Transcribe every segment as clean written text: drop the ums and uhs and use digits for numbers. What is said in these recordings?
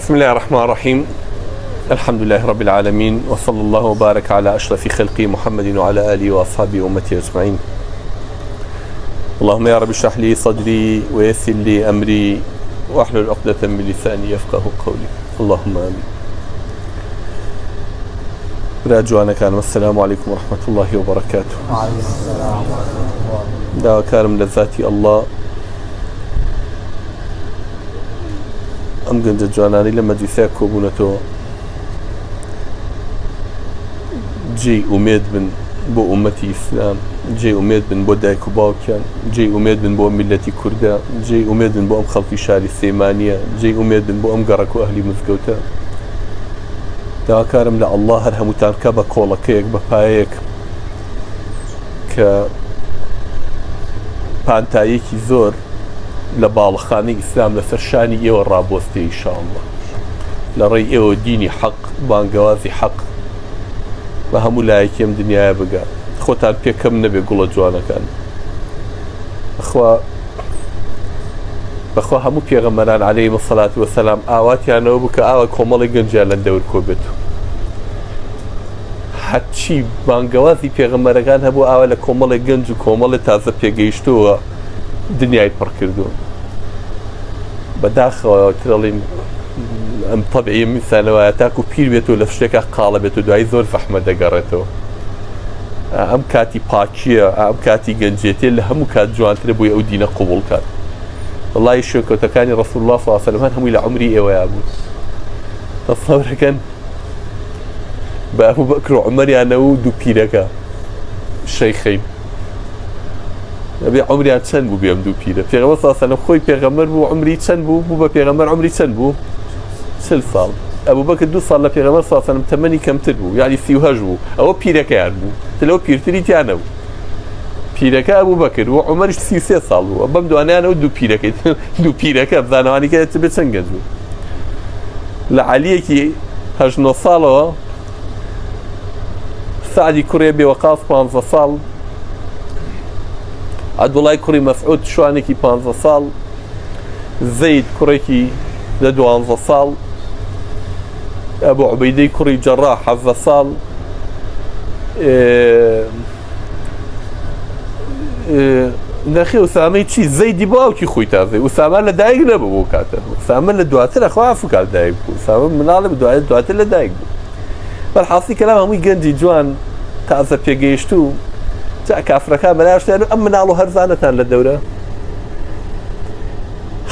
بسم الله الرحمن الرحيم. الحمد لله رب العالمين، وصلى الله وبارك على أشرف خلقه محمد وعلى آله وأصحابه وأمته أجمعين. اللهم يا رب اشرح لي صدري ويسر لي أمري واحلل عقدة من لساني يفقه قولي. اللهم آمين. راجعنا كان والسلام عليكم ورحمة الله وبركاته. وعليكم السلام ورحمة الله. دا كارم لذاتي الله ئەم گەنجە جوانانی لە مەجلیسەیە کۆبوونەتەوە جێی ئومێد بن بۆ ئومەتی ئیسلام، جێی ئومێد بن بۆ دایک و باوکیان، جێی ئومێد بن بۆ میلەتی کوردە، جێی ئومێد بن بۆ ئەم خەڵکی شاری سێمانیە، جێی ئومێد بن بۆ ئەم گەڕەک و ئەهلی مزگەوتە. داواکارم لە ئەڵڵا هەر هەمووتان کە بە کۆڵەکەیەک بە پایەیەک کە پانتاییەکی زۆر لە باڵەخانەی ئیسلام لەسەر شانی ئێوە ڕابۆستێ ئینشاءالله، لە ڕێی ئێوە دینی حەق، بانگەوازی حەق بە هەموو لایەکێم دنیاە بگا. خۆتان پێکەم نەبێ گوڵە جوانەکان. بەخوا هەموو پێغەمبەران عەلەیهیمۇ الصەلاة وەسەلام ئاواتیانەوە بوو کە ئاوا کۆمەڵی گەنجیان لە دەور کۆبێت. هەرچی بانگەوازی پێغەمبەرەکان هەبوو ئاوا لە کۆمەڵی گەنج و کۆمەڵی تازە پێگەیشتووە دنیای پڕ کردو. بەداخەوە ترەڵین ئەم تەبعی میسانەوەیە تاکو پیر بێت و لە شتێکە قاڵە بێت و دوای زۆر فەحمە دەگەڕێتەوە. ئەم کاتی پاکیە، ئەم کاتی گەنجێتێ لە هەموو کات جوانترە بووی ئەو دینە قبوڵ کات. وەڵای شوێکەوتەکانی ڕەسوول الله صلی الله علیه و سلم هەمووی لە عومری ئێوەیە بوو. تەسەورەکەن بە ئەبوو بەکر و عومەریانەوە و دوو پیرەکە شەیخەین. ئەبێ عومریان چەند بوو بێم دوو پیرە؟ پێغەمبەر صلی الله علیه و سلم خۆی پێغەمبەر بوو، عومری چەند بوو؟ بوو بە پێغەمبەر عومری چەند بوو؟ 40 ساڵ. ئەبوو بەکر 2 ساڵ لە پێغەمبەر صلی الله علیه و سلم تەمەنی کەمتر بوو، یعنی 38 بوو. ئەوە پیرەکەیان بوو، لەوە پیرتری تیان نەبوو. پیرەکە ئەبوو بەکر و عومەریش 33 ساڵ بوو. بەم دوانیانەوە دوو پیرەکە بزانەوانی کە بێت چەند گەنج بوو. لە عەلیەکی 8 ساڵەوە سعدی کوڕی ئەبی وەقاص 15 ساڵ، عەبدوڵای کوڕی مەسعود شوانێکی 15 ساڵ، زەید کوڕێکی لە 12 ساڵ، ئەبوو عوبەیدەی کوڕی جەڕاح 17 ساڵ، نەخێ ئوسامەی چی زەیدی باوکی خۆی تازەی. ئوسامە لە دایک نەبوو بۆ کاتە، ئوسامە لە دواتر ئەخوا ئەفوکات دایک بوو. ئوسامە مناڵە دواتر لە دایک بوو. بەڵحاسی کەلام هەمووی گەنجی جوان تازە پێگەیشت و کافرەکان بەلاشتیان ئەم مناڵ و هەرزانەتان لە دەورە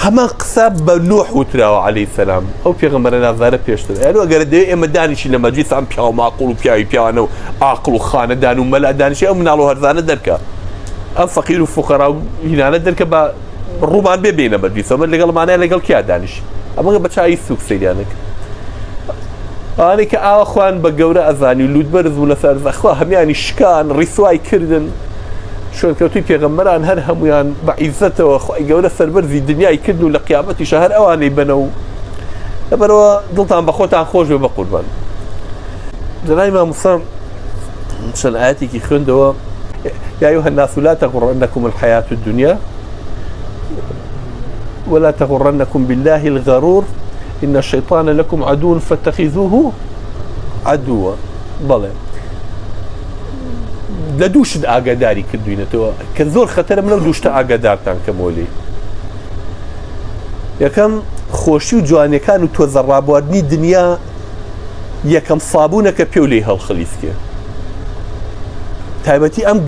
هەمان قسە بە نوح وتراوە عەلەیهی سەلام، ئەو پێغەمبەرە نازدارە پێشتر. یعنی ئەگەر دەوێت ئێمە دانیشین لە مەجلیس ئەم پیا و ماقوڵ و پیاوی پیاوانە و عاقڵ و خانەدان و مەلا دانیشی ئەو مناڵ و هەرزانە دەرکە، ئەم فەقیر و فوقەرا و هینانە دەرکە بە ڕوومان بێنە مەجلیس. ئەمە لەگەڵمانەیە لەگەڵ کیا دانیشی؟ ئەمە بە چاوی سووک سەیرانەکە. ئەوانەی کە ئاوا خوان بە گەورە ئەزانی و لوودبەرز بوو لەسەر زەخوا هەمیانی شکان ڕیسوای کردن. شوێنکەوتوی پێغەمبەران هەر هەمویان بە عیزەتەوە خوای گەورە سەربەرزی دنیای کرد و لە قیامەتیشە هەر ئەوانەی بنە و لەبەرەوە دڵتان بە خۆتان خۆش بێ بە قوربان. جەنابی مام موسا چەند ئایەتێکی خوێندەوە: یا أيها الناس لا تغرنكم الحياة الدنيا ولا تغرنكم بالله الغرور إن الشيطان لكم عدو فاتخذوه عدوا. بەڵێ لە دوو شت ئاگاداری کردوینەتەوە کە زۆر خەتەرە. منە دوو شتە ئاگادارتان کەمۆلی. یەکەم خۆشی و جوانیەکان و تۆزە ڕابواردنی دنیا یەکەم سابوونەکە پێ و لێی هەڵخەلیسکێ. تایبەتی ئەم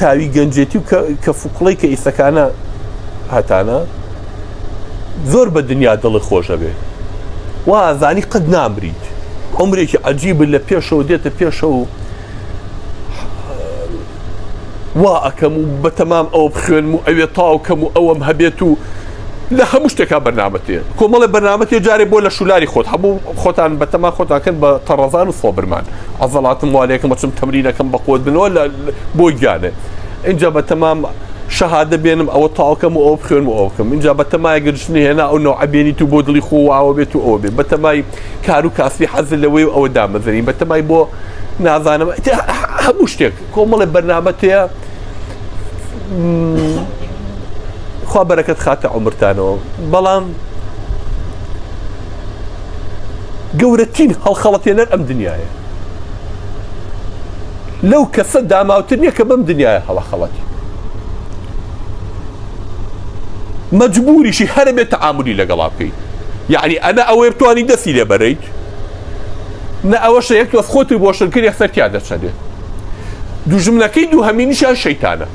تاوی گەنجێتی و کە فوقڵەی کە ئیسەکانە هەتانە زۆر بە دنیا دڵی خۆشە بێ، وا ئازانی قەت نامریت. عومرێکی عەجیبە لە پێشەوە دێتە پێشەوە وا ئەکەم و بەتەمام ئەوە بخوێنم و ئەوێ تاوکەم و ئەوەم هەبێت و لە هەموو شتێکا بەرنامەتێ کۆمەڵی بەرنامەتێ جارێ بۆ لە شولاری خۆت هەموو خۆتان بەتەما خۆتانکەن بە تەڕەزان و سۆبرمان. عەزەڵاتم والەیەکەم بەچم تەمرینەکەم بە قوت بنەوە بۆی گیانێ. اینجا بەتەمام شەهادە بێنم ئەوە تاوکەم و ئەوە بخوێنم و ئەوە بکەم. اینجا بەتەمای گەرشتنی هێنا ئەو نەوعە بێنیت و بۆ دڵی خۆ ئاوە بێت و ئەوە بێت. بەتەمای کار و کاسبی حەزت لەوەی و ئەوە دامەزەنین. بەتەمای بۆ نازانم هەموو شتێک کۆمەڵی بەرنامەتەیە. خوا بەرەکەت خاتە عومرتانەوە. بەڵام گەورەترین هەڵخەڵەتێنەر ئەم دنیاە لەو کەسە داماوتر نییە کە بەم دنیاە هەڵەخەڵەتی مەجبوریشی هەرە بێت تەعاملی لەگەڵا بکەیت یعنی ئەنا ئەوەی بتوانی دەستی لێ بەرەیت نە ئەوەشە یەک تۆ خۆتی بۆ شنکردی سەرتیا دەچەدێت دوژمنەکەی دووهەمینیشیان شەیتانە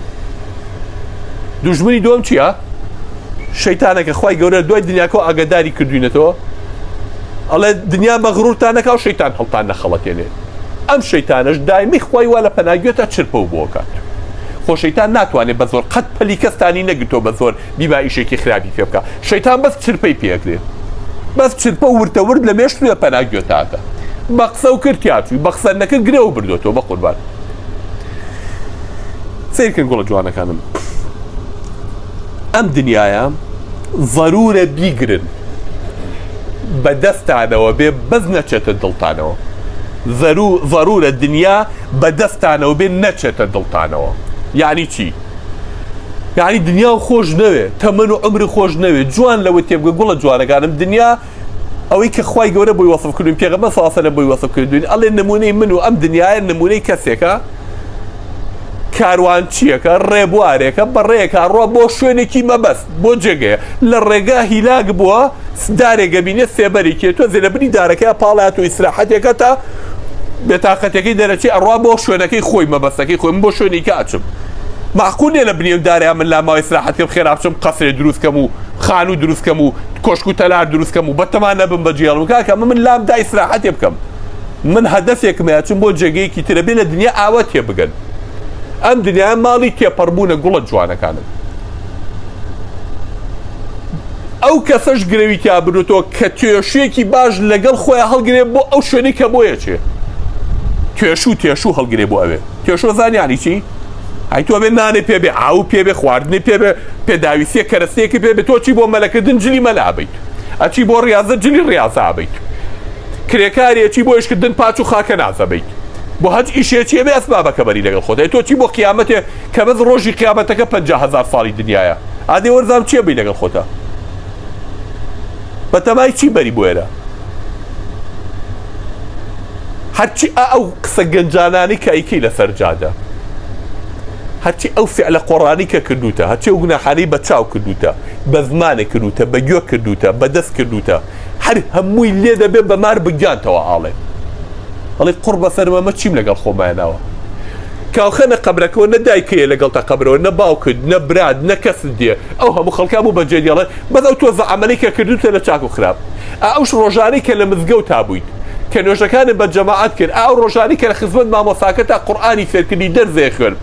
دوژمنی دووەم چییە؟ شەیتانەکە خوای گەورە دوای دنیاکە ئاگاداری کردوینەتەوە ئەڵێ دنیا مەغروورتانەکە و شەیتان هەڵتان نەخەڵەتێنێ ئەم شەیتانەش دایمی خوای وا لە پەناگوێتە چرپە و بۆ کات خۆ شەیتان ناتوانێت بە زۆر قەت پەلی کەستانی نەگرتۆ بە زۆر بیبا ئیشێکی خراپی پێ بکە شەیتان بەس چرپەی پێکرێت بەس چرپە ورتە ورد لە مێشتوێ پەناگوێتاکە بە قسە و کردیاچوی بە قسەنەکە گرێ و بردوێتەوە بە قوربان سیرکردن گوڵە جوانەکانم ئەم دنیاە ضرورە بیگرن بە دەستانەوە بێ بەس نەچێتە دڵتانەوە ضرورە دنیا بە دەستانەوە بێ نەچێتە دڵتانەوە یعنی چی؟ یعنی دنیا و خۆش نەوێ تەمەن و عمری خۆش نەوێ جوان لەوە تێبگە گوڵە جوانەکانم دنیا ئەوەی کە خوای گەورە بۆی وەسف کردوین پێغەمبەر صلی الله علیه و سلم بۆی وەسف کردوین ئەڵێ نمونەی من و ئەم دنیاە نمونەی کەسێکە کاروانچیەکە ڕێبوارێکە بەڕێیەکە ڕۆ بۆ شوێنێکی مەبەست بۆ جێگەیە لە ڕێگا هیلاک بووە دارێکە بینێت سێبەری کێ تۆ زێلەبنی دارەکە پاڵات و ئیسراحەتێکە تا بێتاقەتەکەی دەرەچی ئەڕوا بۆ شوێنەکەی خۆی مەبەستەکەی خۆی بۆ شوێنێکی ئاچم معقول نیە لە بنێو دارەیە من لا ماوەی ئیسراحەتێ خێرا بچم قەسرێ دروستکەم و خانوو دروستکەم و کۆشک و تەلار دروستکەم و بەتەمان نەبم بە جێڵم کاکە من لامدا ئیسراحەتێ بکەم من هەدەفێکم هەیە چم بۆ جێگەیەکی ترە بێ لە دنیا ئاوە تێ بگەن ئەم دنیا ماڵی تێپەڕبوونە گوڵە جوانەکانن ئەو کەسەش گرەوی تیا بردوێتەوە کە توێشوێکی باش لەگەڵ خۆیان هەڵگرێ بۆ ئەو شوێنی کە بۆیە چێ توێشوو هەڵگرێ بۆ ئەوێ توێشوە زانیانی چی؟ ئەی تۆ بێ نانێ پێبێ ئاو پێبێ خواردنی پێبێ پێداویستیە کەرەستەیەکی پێبێ تۆ چی بۆ مەلەکردن جلی مەلا بیت ئەچی بۆ ڕاضە جلی ڕاضە بیت کرێکارێکی بۆ ئیشکردن پاچ و خاکە نازە بیت بۆ هەج ئیشێکیە بێ ئەسبابەکە بەری لەگەڵ خۆت تۆ چی بۆ قیامەتێ کە بەس ڕۆژی قیامەتەکە 50,000 ساڵی دنیاە ئادێ وەرزام چییە بی لەگەڵ خۆتە بەتەمای چی بەری بۆێرە هەرچی ئەو قسە گەنجانانی کە ئەیکەی لەسەر جادە هەرچی ئەو فعلە قۆڕانی کە کردوتە هەرچی ئەو گوناحانەی بە چاو کردوتە بە زمانێ کردوتە بە گوێ کردوتە بە دەست کردوتە هەر هەمووی لێ دەبێت بەمار بگیانتەوە ئاڵێ ئەڵێ قڕ بەسەرمەمە چیم لەگەڵ خۆمایەناوە کاوخەنە قەبرەکەەوە نەدایکەیە لەگەڵ تا قەبرەوە نە باوکرد نە براد نە کەست دێ ئەو هەموو خەڵکا بوو بەجێ دێڵێ بەس ئەو تۆزە عەمەلەی کە کردوتە لە چاک و خراپ ئەوش ڕۆژانەی کە لە مزگەوت تا بوویت کە نوێژەکانت بە جەماعەت کرد ئەو ڕۆژانەی کە لە خزمەت مامۆساکە تا قورئانی فێرکردی دەرزێ خوێن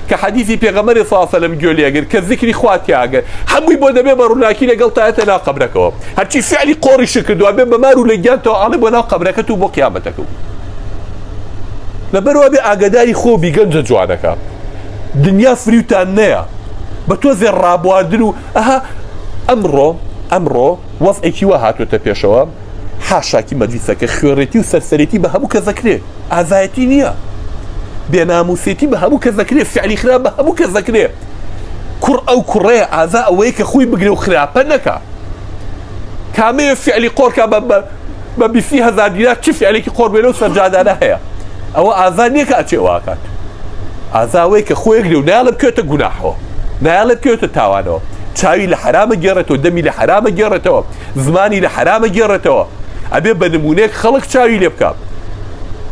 کە حەدیثی پێغەمبەری صلی الله علیه و سلم گوێ لێگر کە ذیکری خوا تیاگەر هەمووی بۆ دەبێ بە ڕووناکی لەگەڵ تایەتە ناو قەبرەکەەوە هەرچی فعلی قۆڕیش کردووە بێ بەمار و لەگیانتەوە ئاڵێ بۆ ناو قەبرەکەت و بۆ قیامەتەکە لەبەرەوە بێ ئاگاداری خۆ بیگەنجە جوانەکە دنیا فریوتان نەیە بە تۆ زێر ڕابواردن و ئەها ئەمڕۆ وەزعێکی وا هاتوۆتە پێشەوە حاشاکی مەجلیسەکە خوێڕێتی و سەرسەرێتی بە هەموو کەس دەکرێت ئازایەتی نییە بێناموسێتی بە هەموو کەس دەکرێت فعلی خراپ بە هەموو کەس دەکرێت کوڕ ئەو کوڕەیە ئازا ئەوەیە کە خۆی بگرێ و خراپە نەکا کامەیە فعلی قۆڕکە بە 20,000 دینار چ فعلێکی قۆڕ بێنە و سەرجادانە هەیە ئەوە ئازا نییە کە ئەچێ واکات ئازاوەی کە خۆی گرێ و نایڵە بکەوێتە گوناحەوە نایڵە بکەوێتە تاوانەوە چاوی لە حرامە گێڕێتەوە دەمی لە حرامە گێڕێتەوە زمانی لە حرامە گێڕێتەوە ئەبێ بە نمونەیەک خەڵک چاوی لێ بکات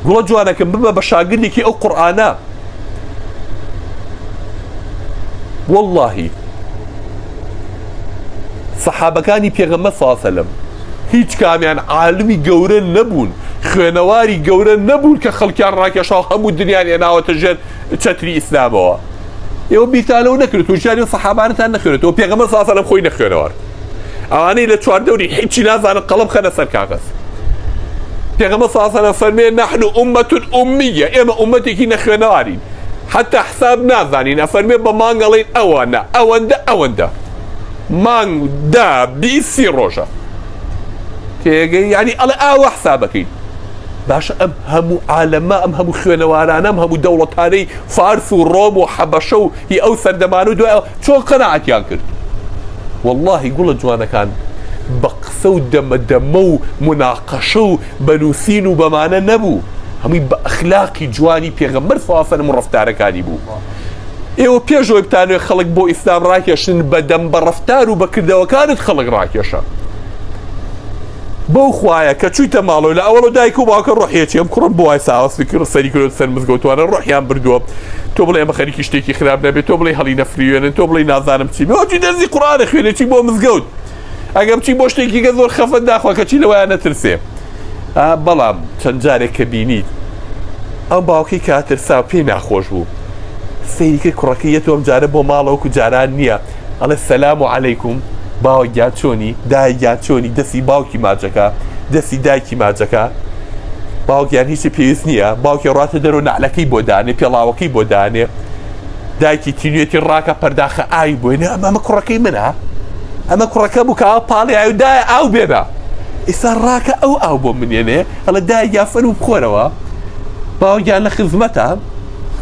گوڵە جوانەکەم ببە بە شاگردێکی ئەو قورئانە واللهی سەحابەکانی پێغەمبەر صلی الله علیه و سلم هیچ کامیان عالمی گەورە نەبوون خوێنەواری گەورە نەبوون کە خەڵکیان ڕاکێشاو هەموو دنیان هێناوەتە ژێر چەتری ئیسلامەوە ئێوە بیرتانەوە نەکرێت و ژیانی سەحابانتان نەخوێنێتەوە پێغەمبەر صلی الله علیه و سلم خۆی نەخوێنەوار ئەوانەی لە چواردەوری هیچی نازانن قەڵەم خەنە سەر کاغەز پێغەمبەر صلی الله علیه و سلم فەرمێ نحن ئومەة ئومیە ئێمە ئومەتێکی نەخوێنەوارین حتى حساب نازانین ئەفەرمێ بە مانگەڵین ئەوانە ئەوەندە مانگ دا 20 ڕۆژە تێگەی یعنی ئەڵێ ئاوە حسابەکەین باشە ئەم هەموو عالەمە ئەم هەموو خوێنەوارانە ئەم هەموو دەوڵەتانەی فارس و ڕۆم و حەبەشە و هی ئەو سەردەمان و دوای چۆن قەناعەتیان کرد واللهی گوڵە جوانەکان بە قسە و دەمە و مناقەشە و بەنووسین و بەمانە نەبوو هەمووی بە ئەخلاقی جوانی پێغەمبەر صلی الله و ڕەفتارەکانی بوو. ئێوە پێشەوەی بتانوێت خەڵک بۆ ئیسلام ڕاکێشن بەدەم بە ڕەفتار و بەکردەوەکانت خەڵک ڕاکێشە. بەو خوایە کە چوویتە ماڵەوە لە ئەوڵە دایک و باوکە ڕۆحێکی ئەم کوڕم بۆ وای ساوەستی کرد سەری کرد سەر مزگەوتوانە ڕۆحیان بردووە تۆ بڵێ ئەمە خەریکی شتێکی خراپ نەبێت تۆ بڵێ هەڵی نەفریوێنن تۆ بڵێ نازانم چی بێ دەرزی قورئانە خوێنێکی بۆ مزگەوت ئەگەم چی بۆ شتێکی گە زۆر خەفەت داخوا کەچی لەوەیان نەترسێ. بەڵام چەند جارێک کە بینیت ئەم باوکەی کاترسا و پێی ناخۆش بوو سەیری کرد کوڕەکەی یەتۆم جارە بۆ ماڵەوەکو جاران نییە ئەڵێ سەلام و عەلەیکوم باوە گیان چۆنی دایک چۆنی دەستی باوکی ماجەکە دەستی دایکی ماجەکە باوکیان هیچی پێویست نییە باوکی ڕاتە دەرەوە نعلەکەی بۆ دانێ پێڵاوەکەی بۆ دانێ دایکی تینوێتی ڕاکە پەرداخە ئاوی بۆێنێ ئەمە کوڕەکەی منە ئەمە کوڕەکە بوو کە پاڵی ئاو دایە ئاو بێنە ئێستا ڕاکە ئەو بۆ منێنێ ئەڵە دایک یافەر و بخۆرەوە باوکیان لە خزمەتە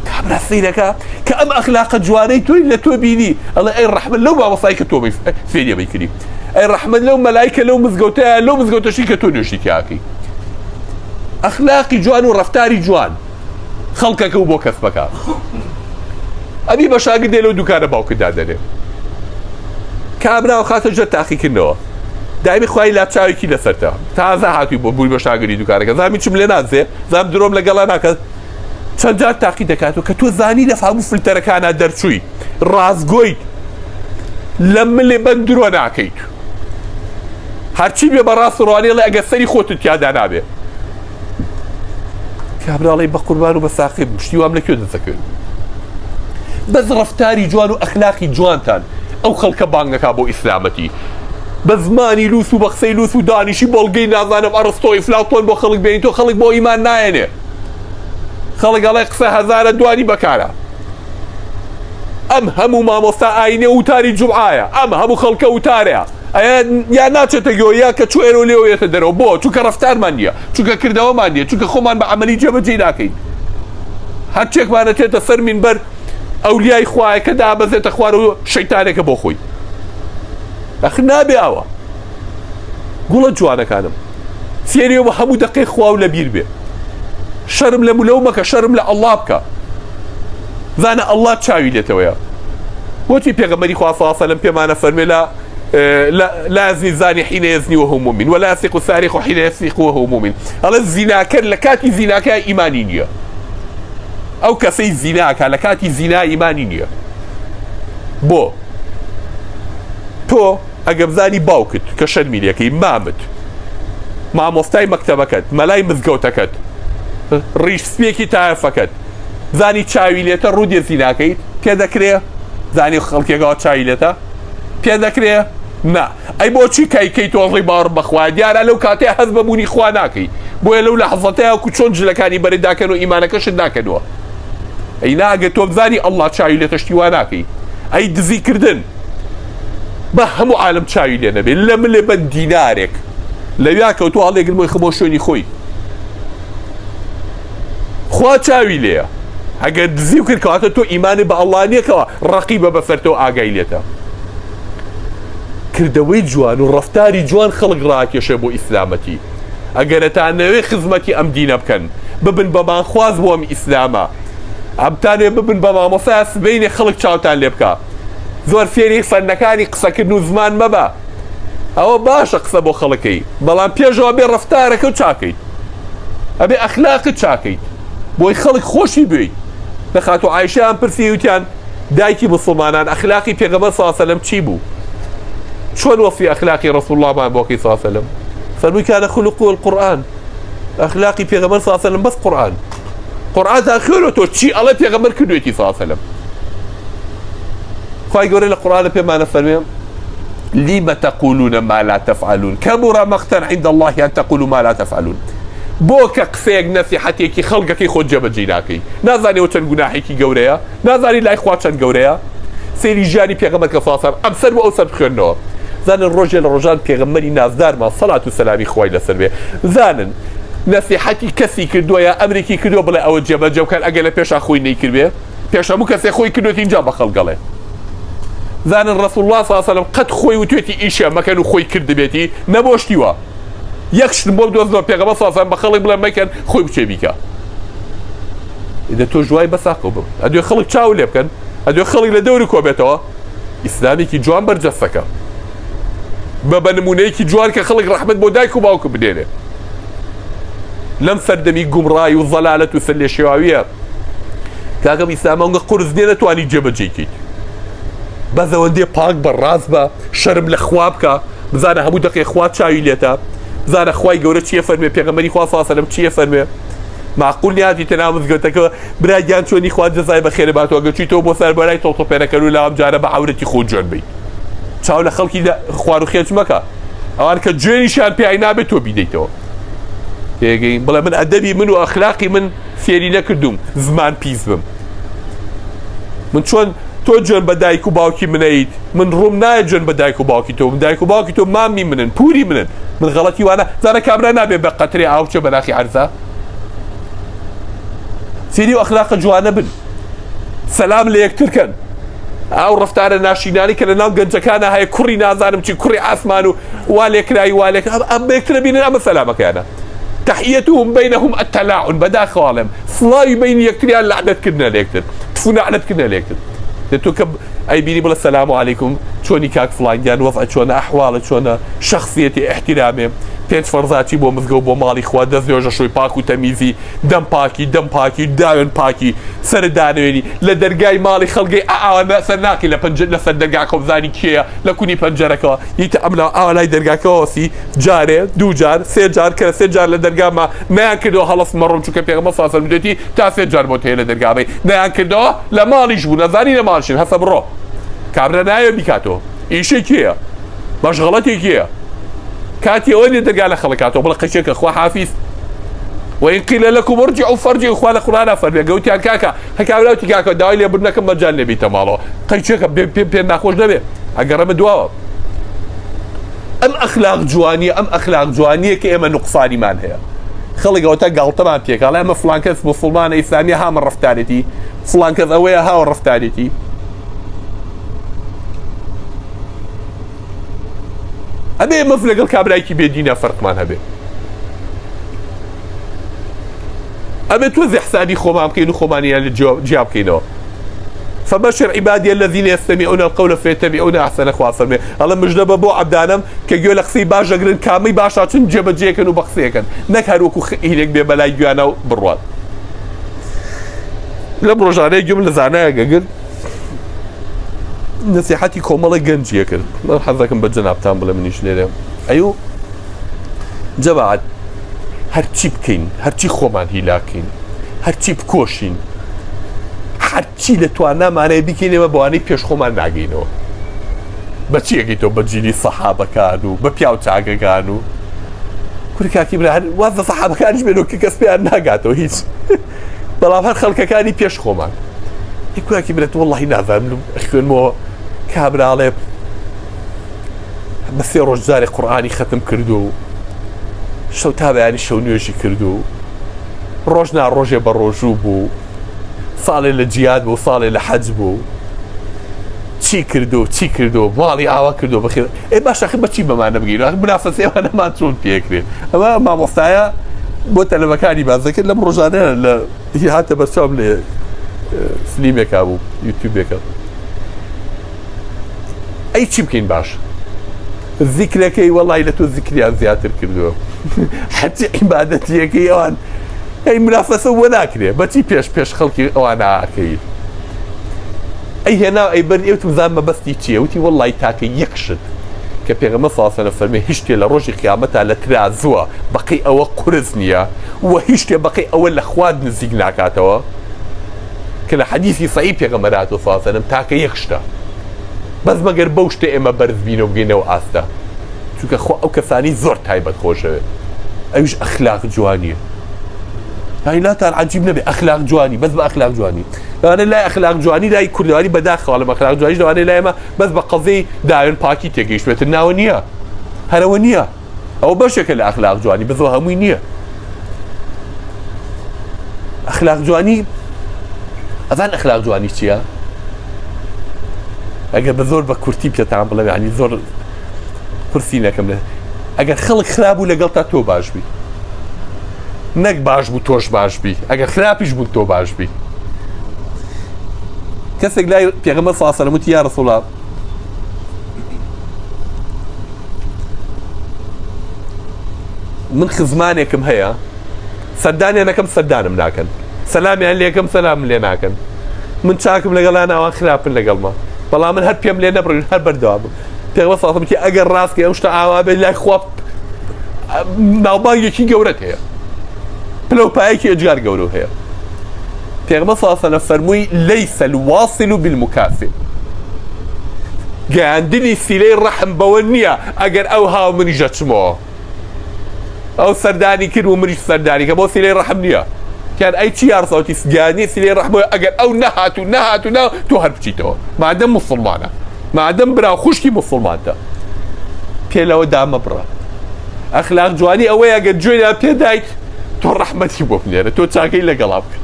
کابرا سیرەکە کە ئەم ئەخلاقە جوانەی تۆی لە تۆ بینی ئەڵێ ئەی ڕەحمەت لەو مامۆستای کە تۆ فێریە بیکردی ئەی ڕەحمەت لەو مەلایکە لەو مزگەوتەیە لەو مزگەوتەشی کە تۆ نوێژی تیاکەی. ئەخلاقی جوان و ڕەفتاری جوان خەڵکەکە و بۆ کەسبەکە ئەبی بە شاگرد دێ لەو دوکانە باوکتدا دەنێ کابراوە خاتە ژەر تاقیکردنەوە دایمی خوای لاپچاوێکی لەسەرتە تازە هاتووی بۆ بووی بە شاگردی دوکانەکە زامی چم لێ نازێ زام درۆم لەگەڵا ناکات چەند جار تاقی دەکاتەوە کە تۆ زانی لە هەموو فلتەرەکانە دەرچووی ڕازگۆیت لە ملێ بەند درۆ ناکەیت هەرچی بێ بە ڕاست ڕوانێ لە ئەگە سەری خۆتت تیادا نابێ کابراڵی بە قوربان و بە ساقی شتی وام لەکوێ دەسەکرد بەس ڕەفتاری جوان و ئەخلاقی جوانتان ئەو خەڵکە بانگەکا بۆ ئیسلامەتی بە زمانی لووس و بە قسەی لووس و دانیشی بۆڵگەی نازانم ئەڕستۆی فلاوتۆن بۆ خەڵک بێنی تۆ خەڵک بۆ ئیمان نایەنێ خەڵک ئەڵێ قسە هەزارە دوانی بەکارە ئەم هەموو مامۆستا ئاینێ وتاری جومعایە ئەم هەموو خەڵکە وتارەیە یا ناچێتە گۆیا کە چوێرە لێوێتە دەرەوە بۆ چونکە ڕەفتارمان نییە چونکە کردەوەمان نییە چونکە خۆمان بە عەمەلی جێبەجێ ناکەین هەرچێکمانە تێتە سەر مینبەر ئەولیای خوایە کە دابەزێتە خوار و شەیتانێکە بۆ خۆی ئەخ نابێ ئەوە گوڵە جوانەکانم فێریەوە بە هەموو دەقەی خوا و لەبیر بێ شەرم لە مولەو مەکە شەرم لە ئەڵڵا بکە زانە ئەڵڵا چاوی لێتەوەیە بۆچی پێغەمبەری خوا صلی الله علیه و سەلەم پێمانە فەرمێ لا يزني الزاني حين يزني وهو مؤمن ولا يسرق السارق حين يسرق وهو مؤمن هذا الزناكر لكاتي زناكا إيماني نية أو كسي زناكا لكاتي زنا إيماني نية بو تو ئەگەم زانی باوکت کە شەرمیلەکەی مامت مامۆستای مەکتەبەکەت مەلای مزگەوتەکەت ڕیش سپێکی تایەفەکەت زانی چاوی لێتە ڕوودێ زیناکەیت پێ دەکرێ زانی خەڵکێکەوە چاوی لێتە پێ دەکرێ نا ئەی بۆچی کایکەی تۆڵی باڕ بەخوا دیارە لەو کاتەیە هەز بەبوونی خوا ناکەی بۆیە لەو لەحەزەتەیە و چۆن جلەکانی بەرەداکەن و ئیمانەکەشت ناکەنەوە ئەی ناگە تۆ بزانی ئەڵڵا چاوی لێتە شتی وا ناکەی ئەی دزیکردن بە هەموو عالم چاوی لێ نەبێت لە ملێ بە دینارێک لەویا کەوتو هەڵێگرمەوەی خەمۆ شوێنی خۆی خوا چاوی لێیە ئەگەر دزی و کرد کەواتە تۆ ئیمانی بە ئەڵڵا نییەکەوە ڕەقیبە بەسەرتەوە ئاگای لێتە کردەوەی جوان و ڕەفتاری جوان خەڵک ڕاکێشێ بۆ ئیسلامەتی ئەگەرەتانەوەی خزمەتی ئەم دینە بکەن ببن بەمان خواز بۆ ئەم ئیسلامە ئەمتانێ ببن بە مامۆسای سبەینێ خەڵک چاوتان لێ بکە زۆر فێری فەنەکانی قسەکردن و زمان مەبە ئەوە باشە قسە بۆ خەڵەکەی بەڵام پێشەوە بێ ڕەفتارەکە و چاکەیت ئەبێ ئەخلاقت چاکەیت بۆی خەڵک خۆشی بێیت دەخات و عایشەیان پرسی وتیان دایکی مسلمانان ئەخلاقی پێغەمبەر صلی الله علیه و سەلەم چی بوو چۆن وەصفی ئەخلاقی ڕەسوڵ اللهمان بۆکەی صلی الله علیه و سەلەم فەرمووی کانە خولقه القورئان ئەخلاقی پێغەمبەر صلی الله علیه و سەلەم بەس قورئان تا خوێنەوە تۆ چی ئەڵێ پێغەمبەر کردوێتی صلی الله علیه و سەلەم خواهی گەورەی لە قورئانە پێمانە فەرمێ لم تقولون ما لا تفعلون كبر مقتا عند الله أن تقولوا ما لا تفعلون بۆکە قسەیەک نەسیحەتێکی خەڵکەکەی خۆت جێبەجێ ناکەی نازانێەوە چەند گوناحێکی گەورەیە نازانی لای خوا چەند گەورەیە سەیری ژیانی پێغەمبەر کە فاسەر ئەم سەر بۆ ئەو سەر بخوێنەوە زانن ڕۆژێ لە ڕۆژان پێغەمبەری نازدارمان سەڵات و سەلامی خوای لەسەر بێ زانن نەسیحەتی کەسی کردووە ئەمریکی کردووە بڵێ ئەوە جێبەجێ بکەن ئەگەر لە پێشا خۆی نەیکردبێ پێش هەموو کەسێ خۆی کردوێت اینجا بە خەڵگەڵێ زانن رسول الله صلى الله عليه وسلم قد خوي وتوتي إيشا ما كانوا خوي كرد بيتي نبوشتيوا يكش نبوب دوزنو بيغمبر صلى الله عليه وسلم بخلق بلا ما كان خوي بشي بيكا إذا تو جواي بس عقوبة أدو يخلق تشاو لي بكن أدو يخلق لدوري كوبيتوا إسلامي كي جوان برجسكا ببنموني كي جوان كخلق رحمة بودايكو باوكو بدينه لم سردمي قمراي والضلالة وسلي الشيوعية كاكم إسلام أنك قرزنين تواني جيبا جيكيت بذا وندي باك براز با شرم لخوابك بزانا همو دقي خواب شاوي ليتا بزانا خواي قولة چيه فرمي پیغمبري خواه صلى الله عليه وسلم چيه فرمي معقول نياتي تنامز قلتك براجان چوني خواه جزاي بخير باتو اگر چي تو بو سر براي توتو پینا كرو لام جارة بعورتي خود جون بي چاو لخلقي خوارو خيج مكا اوان كجوني شان بي عينابي تو بيديتو بلا من أدبي من وأخلاقي من فيري نكردوم زمان بيز بم من شون تو جون بدايكو باوكي من عيد من روم ناي جون بدايكو باوكي تو بدايكو باوكي تو مامي منن بوري منن من غلطي وانا زانا كامرا نابي بقطري عاوشة بناخي عرزة سيري وأخلاق جوانا بن سلام ليك تركن او رفتار ناشيناني كان نام جنجكانا هاي كوري نازانم شي كوري عثمانو والك راي والك ام يكتربين ام سلامك انا تحيتهم بينهم التلاعن بدا خالم فلاي بين يكتريان لعنت كنا ليكتر تفونا لعنت كنا ليكتر تو كب اي بيني بلا السلام عليكم شوني كاك فلان جان وضع شون احواله شون شخصيتي احترامي بيت فرزاتي بو مزقو بو مالي خوا دزيوجا شوي باكو تميزي دم باكي داون باكي سردانويني لدرقاي مالي خلقي انا سناكي لسر درقاكم ذاني كيا لكوني بنجركا يتعملوا لاي درقاكوسي جاري دو جار سي جار كلا سي جار لدرقا ما ينكردو خلص مرم شو كيف مصاص المدتي تا سي جار بوتي لدرقا ما ينكردو لمالي جبونا ذاني لمالشين حسب رو كابرا نايو بيكاتو ايشي كيا مشغلتي كيا كاتي وين درقا خلقاتو بلا قشيك اخوا حافظ وإن قيل لكم ارجعوا فارجعوا اخوان القرآن فرمي قوتي عن كاكا هكا ولاوتي كاكا داوي لي ابنكم مجال نبي تمالو قشيك بين ناخوش نبي اقرب دواوا ام اخلاق جوانية كي اما نقصاني مان هي خلق قوتا قالتا مان بيك على اما فلان كذ مسلمان اسلامية ها من رفتانيتي فلان كذ اويا ها من رفتانيتي أبي مفلق الكابرايكي بيدينا فرق مان هبي أبي توزع حسابي خوما بكينو خومانيا للجواب كينو فبشر عبادي الذين يستمعون القول فيتبعون أحسن أخوة فرمي الله مجنب أبو عبدانم كيقول لخسي باش أقرن كامي باشا چون جيب جيكن وبخسيكن نكهر وكو إهليك بملاي جوانا برواد لم رجعنا يجوم لزعنا أقل نصيحتي كومالة جنجية كده ما حظكم بالجناب تامبلا منيش ليلة أيو جبعت هرچی بکەین هەرچی خۆمان هیلاکەین هەرچی بکۆشین هەرچی لە توانامانەیە بیکەینەوە بەوانەی پێش خۆمان ناگەینەوە بەچیەکەیتەوە بە جیلی سەحابەکان و بە پیاو چاگەکان و کوری کاکی برا وازە سەحابەکانیش بێنەوە کە کەس پێیان ناگاتەوە هیچ بەڵام هەر خەڵکەکانی پێش خۆمان کوراکی برێت وەڵڵاهی نازانم خوێنمەوە کابراڵێ بە 3 ڕۆژ جارێ قورئانی ختم کردو و شەو تا بەیانی شەو نوێژی کردو ڕۆژ نا ڕۆژێ بە ڕۆژوو بوو ساڵێ لە جیاد بوو ساڵێ لە حەج بوو چی کردو ماڵی ئاوا کردو بەخێر ئێ باش ئەخی بەچی بەمانە بگەین منافەسەیەوانەمان چۆن پێکرێن ئەمە مامۆستایە بۆ تەلەڤەکانی باز دەکرد لەم ڕۆژانەیە لە هاتە بەرچاوم لێ فلیمێکا بوو یوتیوبێکە ئەی چی بکەین باش ذیکرەکەی وەڵی لە تۆ ذیکریان زیاتر کردووە حەجی عیبادەتیەکەی ئەوان ئەی منافەسە وە ناکرێ بەچی پێش خەڵکی ئەوانە ئاکەین ئەی هێنا ئەی بەر ئێوتم زان مەبەستی چییە وتی وەڵی تاکە یەک شت کە پێغەمبەر صلی الله علیه و سلم فەرمێ هیچ شتێ لە ڕۆژی قیامەتا لە ترازووە بەقەی ئەوە قورس نییە و هیچ شتێ بەقەی ئەوە لە خواد نزیک ناکاتەوە کە لە حەدیثی صحیح پێغەمبەر هاتووە صلی الله علیه و سلم تاکە یەک شتە بەس مەگەر بەو شتە ئێمە بەرز بینەوە بگەینەوە ئاستە چونکە خۆ ئەو کەسانی زۆر تایبەت خۆشەوێت ئەویش ئەخلاق جوانیە هایناتان عجیب نەبێ ئەخلاق جوانی بەس بە ئەخلاق جوانی لەوانەیە لای ئەخلاق جوانی لای کوردەواری بەداخەوە لەم ئەخلاق جوانیش لەوانەیە لای ئێمە بەس بە قەزەی داوێن پاکی تێگەیشتوێتە ناوە نییە هەرەوە نییە ئەوە بەشێکە لە ئەخلاق جوانی بەس هەمووی نییە ئەخلاق جوانی ئەزان ئەخلاق جوانی چییە؟ ئەگەر بە زۆر بە کورتی پێتان بڵێ ینی زۆر قورسی نەکەم لێ ئەگەر خەڵک خراپ بوو لەگەڵ تا تۆ باش بی نەک باش بوو تۆش باش بی ئەگەر خراپیش بوو تۆ باش بی کەسێک لای پێغەمبەر صلی الله علیه و سلم وتی یا رسول الله من خزمانێکم هەیە سەردانیانەکەم سەردانم ناکەن سەلامیان لێکەم سەلام لێ ناکەن من چاکم لەگەڵان ئەوان خراپن لەگەڵمە بەڵام من هەر پێم لێ نەبڕین هەر بەردەوام پێغەمبەر صلی الله علیه و سلم ئەگەر ڕاستکە ئەو شتە ئاوا بێت لای خوا ناوبانگێکی گەورەت هەیە پلەپایەکی ئەجگار گەورە هەیە پێغەمبەر صلی الله علیه و سلم فەرمووی لەیسە الواصل بالمکافئ گەیاندنی سیلەی ڕەحم بەوە نییە ئەگەر ئەو هاو منیش دەچمەوە ئەو سەردانی کرد و منیش سەردانی کە بۆ سیلەی ڕەحم نییە کار ئەی چی یارسەوەتی گیانی سیلەی ڕەحمەوە ئەگەر ئەو نەهاتوو تۆ هەر بچیتەوە مادەم موسڵمانە مادەم برا خوشکی موسڵمانتە پێ لەوە دامە بڕە ئەخلاق جوانی ئەوەیە ئەگەر گوێیان پێدایت تۆ ڕەحمەتی بۆ بنێرە تۆ چاکەی لەگەڵا بکە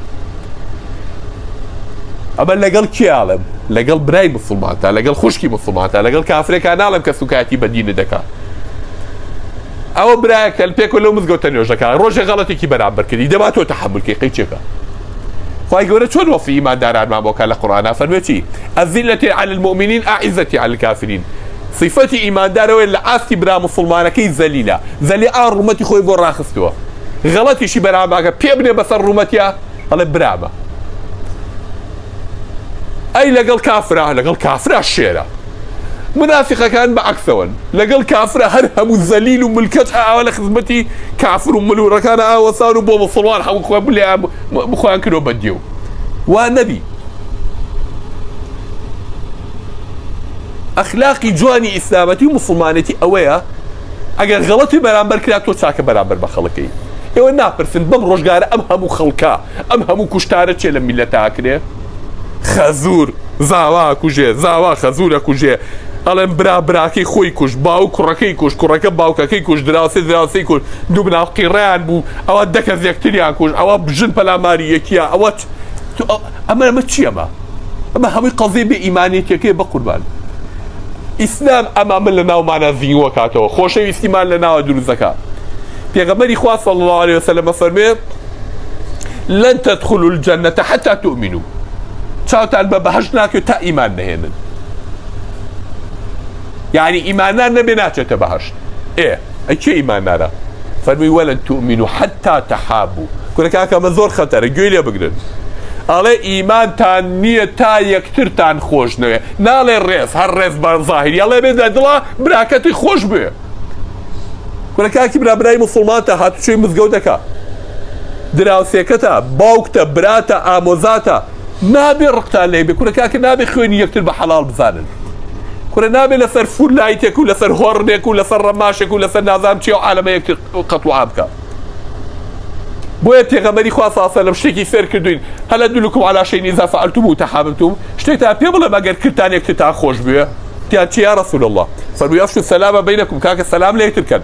ئەمە لەگەڵ کیاڵم لەگەڵ برای موسڵمانتە لەگەڵ خوشکی موسڵمانتە لەگەڵ کافرێکان ناڵم کە سوکاتی بەدینە دەکات ئەوە برایەکە پێکۆ لەو مزگەوتە نوێژەکە ڕۆژێ غەڵەتێکی بەرامبەر کردی دەبات تۆ تەحملکەی قەی چێکە خوای گەورە چۆن وەفی ئیماندارانمان بۆکە لە قورئانە فەرمووی چی ئەذلة على المؤمنين أعزة على الكافرين صفەتی ئیماندارەوەی لە ئاستی برا موسڵمانەکەی زەلیلە زەلی ئا ڕوومەتی خۆی بۆ ڕاخستووە غەڵەتیشی بەرامبەرکە پێ بنێ بەسەر ڕوومەتیە ئەڵێ برامە ئەی لەگەڵ کافرە شێرە منافقەکان بەعەکسەوەن لەگەڵ کافرە هەر هەموو زەلیل و ملکەت ئاوا لە خزمەتی کافر و ملوورەکانە ئاوەسان و بۆ موسڵمان هەموو خۆیان بڵێ بخۆیان کردۆ بەدیێ و وا نەبی ئەخلاقی جوانی ئیسلامەتی و موسڵمانەتی ئەوەیە ئەگەر غەڵەتی بەرامبەر کرا تۆ چاکە بەرامبەر بە خەڵکەی ئێوە ناپرسن بەم ڕۆژگارە ئەم هەموو خەڵکە ئەم هەموو کوشتارە چێ لە میلەتە کرێ خەزور زاوا کوژێ زاوا خەزورە کوژێ ئەڵێن براکەی خۆی کوش باو کوڕەکەی کوش کوڕەکە باوکەکەی کوش دراوسی کوش دوو بناوقی ڕیان بوو ئەوە دەکەس یەکتریان کوش ئەوە بژن پەلاماری یەکیە ئەوە ئەمە چیەمە ئەمە هەمووی قەزێ بێ ئیمانێتیەکەی بە قوربان ئیسلام ئەمە من لە ناومانە زیینوە کاتەوە خۆشەویستیمان لە ناوە دروستەکە پێغەمبەری خوا صلی الله عليه وسلم فەرمێ لن تدخلوا الجنة حتى تؤمنوا چاوتان بە بەهەشت ناکەوێت تا ئیمان نەهێنن يعني ئیماندار نەبێ ناچێتە بەهەشت ئەی چێ ئیماندارە فەرمووی وەلن تؤمنوا حتى تحابوا کورەکە ئەمە زۆر خەتەرە گوێی لێ بگرن ئەڵێ ئیمانتان نییە تا یەکترتان خۆش نەوێ ناڵێ ڕێز هەر ڕێز بە زاهیری ئەڵێ بێ دڵە براکەتی خۆش بێ کورەکەکی برابرای موسڵمانتە هاتوچۆی مزگەوتەکە دراوسێکەتە باوکتە براتە ئامۆزاتە نابێ ڕقتان لێ بێ کورەکەکە نابێ خوێنی یەکتر بە حەڵال بزانن کورە نابێ لەسەر فول لایتێک و لەسەر هۆڕنێک و لەسەر ڕەماشێک و لەسەر نازام چی و عالەمە یەکتر قەتوعا بکە بۆیە پێغەمبەری خوا صلی الله علیه و سلم شتێکی فێر کردوین هەل ئەدلکم علی شەیئین ئیذا فعلتموه تحاببتم شتێکتان پێ بڵێم ئەگەر کردتان یەکترتان خۆش بوێ تیان چی یا رسول الله فەرمووی ئەفشوا السەلامە بەینەکم کاکە سەلام لە یەکتر کەن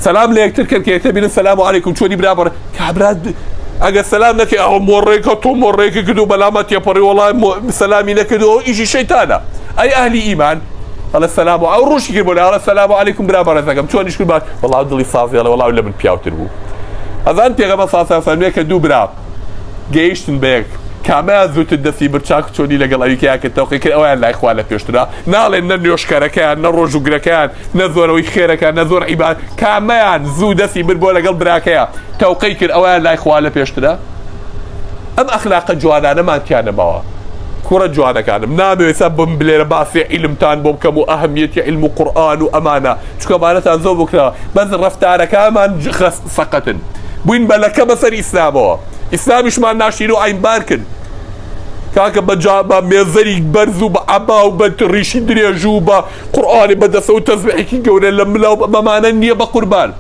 سەلام لە یەکتر کەن کە یەکتر بینن سەلام عەلەیکم چۆنی برابەڕێ کابرا ئەگەر سەلام نەکەی ئەوە مۆڕێکە تۆ مۆڕێکی کرد و بەلامە تێپەڕی وەڵام سەلامی نەکردەوە ئیشی شەیتانە ئەی ئەهلی ئیمان ئەڵێ سەلام ئەو ڕوشی کرد بۆ ئەڵێ سەلام عەلەیکم برابەڕێ دەکەم چۆنیش کرد باش وەڵاو دڵی سازی ئەڵێ وەڵاو لە من پیاوتر بوو ئەزان پێغەمبەر صلی الله علیه و سلم کە دوو برا گەیشتن بە یەک کامیان زووتر دەستی برچاک چۆنی لەگەڵ ئەویکەیان کە تەوقی کرد ئەویان لای خوا لە پێشترا ناڵێن نە نوێشکارەکەیان نە ڕۆژوگرەکەیان نە زۆرەوەی خێرەکان نە زۆر عیباد کامیان زوو دەستی بر بۆ لەگەڵ براکەیە تەوقی کرد ئەویان لای خوا لە پێشترا ئەم ئەخلاقە جوانانەمان تیانەماوە کوڕە جوانەکانم نامەوێت بم بلێرە باسی عیلمتان بۆ بکەم و ئەهەمیەتی عیلم و قورئان و ئەمانە چونکە ئەمانەتان زۆر بکرا بەس ڕەفتارەکانمان سەقەتن بووین بەلەکە بەسەر ئیسلامەوە ئیسلامیشمان ناشین و عینبار کرد کاکە بە مێزەری بەرز و بە عەبا و بە ڕیشی درێژ و بە قورئانی بەدەستە و تەسبیحێکی گەورە لە ملا و بەمانە نییە بە قوربان